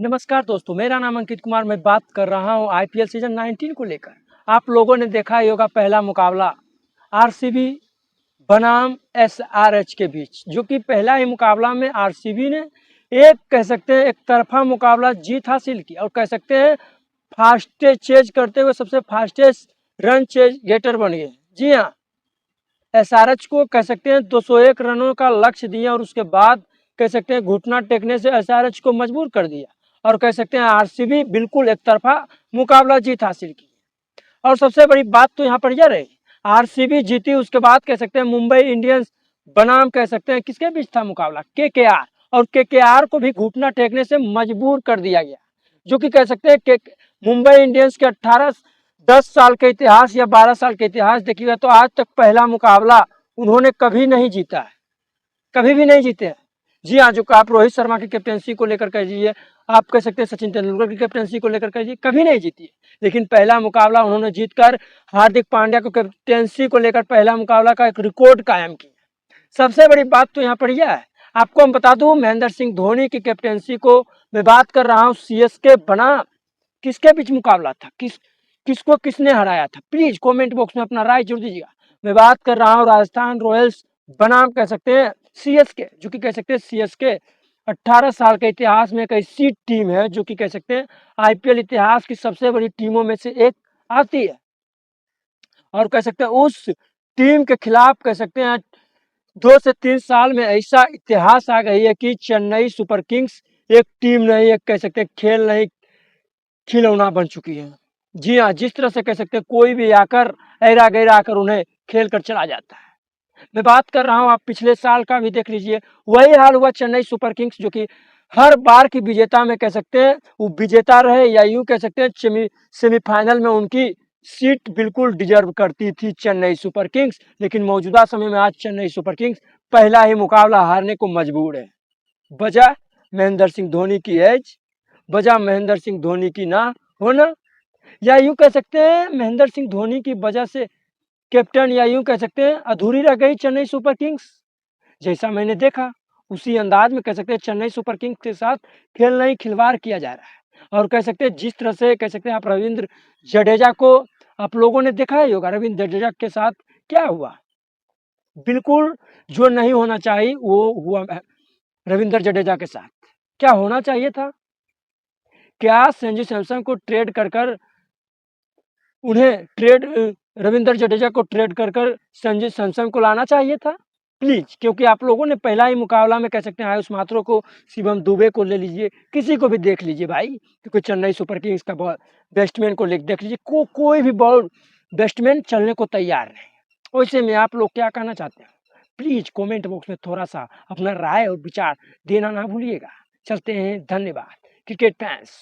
नमस्कार दोस्तों, मेरा नाम अंकित कुमार। मैं बात कर रहा हूं आईपीएल सीजन 19 को लेकर। आप लोगों ने देखा ही होगा पहला मुकाबला आरसीबी बनाम एसआरएच के बीच, जो कि पहला ही मुकाबला में आरसीबी ने एक कह सकते हैं एक तरफा मुकाबला जीत हासिल की और कह सकते हैं फास्टेस्ट चेज करते हुए सबसे फास्टेस्ट रन चेज गेटर बन गए। जी हाँ, एसआरएच को कह सकते हैं 201 रनों का लक्ष्य दिया और उसके बाद कह सकते हैं घुटना टेकने से एसआरएच को मजबूर कर दिया और कह सकते हैं आरसीबी बिल्कुल एक तरफा मुकाबला जीत हासिल की। और सबसे बड़ी बात तो यहाँ पर यह रही, आरसीबी जीती, उसके बाद कह सकते हैं मुंबई इंडियंस बनाम कह सकते हैं किसके बीच था मुकाबला, केकेआर, और केकेआर को भी घुटना टेकने से मजबूर कर दिया गया, जो कि कह सकते हैं कि मुंबई इंडियंस के 10 साल के इतिहास या 12 साल के इतिहास देखिएगा तो आज तक पहला मुकाबला उन्होंने कभी नहीं जीता है, कभी भी नहीं जीते हैं। जी हाँ, जो आप रोहित शर्मा की कैप्टनसी को लेकर कह लीजिए, आप कह सकते हैं सचिन तेंदुलकर की कैप्टनसी को लेकर कह लीजिए, कभी नहीं जीती है। लेकिन पहला मुकाबला उन्होंने जीतकर हार्दिक पांड्या को कैप्टनसी को लेकर पहला मुकाबला का एक रिकॉर्ड कायम किया। सबसे बड़ी बात तो यहाँ पर यह है, आपको हम बता दूं, महेंद्र सिंह धोनी की कैप्टनसी को मैं बात कर रहा हूँ सीएसके बना किसके बीच मुकाबला था, किसको किसने हराया था, प्लीज कमेंट बॉक्स में अपना राय जरूर दीजिएगा। मैं बात कर रहा हूँ राजस्थान रॉयल्स बनाम कह सकते हैं सीएसके, जो कि कह सकते हैं सीएसके 18 साल के इतिहास में एक ऐसी टीम है जो कि कह सकते हैं आईपीएल इतिहास की सबसे बड़ी टीमों में से एक आती है और कह सकते हैं उस टीम के खिलाफ कह सकते हैं 2 से 3 साल में ऐसा इतिहास आ गई है कि चेन्नई सुपर किंग्स एक टीम नहीं, एक कह सकते हैं खेल नहीं, खिलौना बन चुकी है। जी हाँ, जिस तरह से कह सकते हैं कोई भी आकर ऐरा गैरा आकर उन्हें खेल कर चला जाता है। मैं बात कर रहा हूँ, आप पिछले साल का भी देख लीजिए, वही हाल हुआ चेन्नई सुपर किंग्स, जो कि हर बार की विजेता में कह सकते हैं वो विजेता रहे या यूं कह सकते हैं सेमीफाइनल में उनकी सीट बिल्कुल डिजर्व करती थी चेन्नई सुपर किंग्स। लेकिन मौजूदा समय में आज चेन्नई सुपर किंग्स पहला ही मुकाबला हारने को मजबूर है। वजह महेंद्र सिंह धोनी की एज, वजह महेंद्र सिंह धोनी की ना होना, या यूं कह सकते हैं महेंद्र सिंह धोनी की वजह से कैप्टन या यूं कह सकते हैं अधूरी रह गई चेन्नई सुपर किंग्स। जैसा मैंने देखा उसी अंदाज में कह सकते हैं चेन्नई सुपर किंग्स के साथ खेल नहीं खिलवाड़ किया जा रहा है और कह सकते हैं जिस तरह से कह सकते हैं आप रविंद्र जडेजा को आप लोगों ने देखा ही होगा, रविंद्र जडेजा के साथ क्या हुआ, बिल्कुल जो नहीं होना चाहिए वो हुआ रविंद्र जडेजा के साथ। क्या होना चाहिए था, क्या संजू सैमसन को ट्रेड कर उन्हें रविंद्र जडेजा को ट्रेड कर संजू सैमसन को लाना चाहिए था प्लीज, क्योंकि आप लोगों ने पहला ही मुकाबला में कह सकते हैं आयुष मात्रो को, शिवम दुबे को ले लीजिए, किसी को भी देख लीजिए भाई, क्योंकि चेन्नई सुपर किंग्स का बैट्समैन को देख लीजिए, कोई भी बॉल बैट्समैन चलने को तैयार नहीं। वैसे में आप लोग क्या कहना चाहते हैं, प्लीज कमेंट बॉक्स में थोड़ा सा अपना राय और विचार देना ना भूलिएगा। चलते हैं, धन्यवाद क्रिकेट फैंस।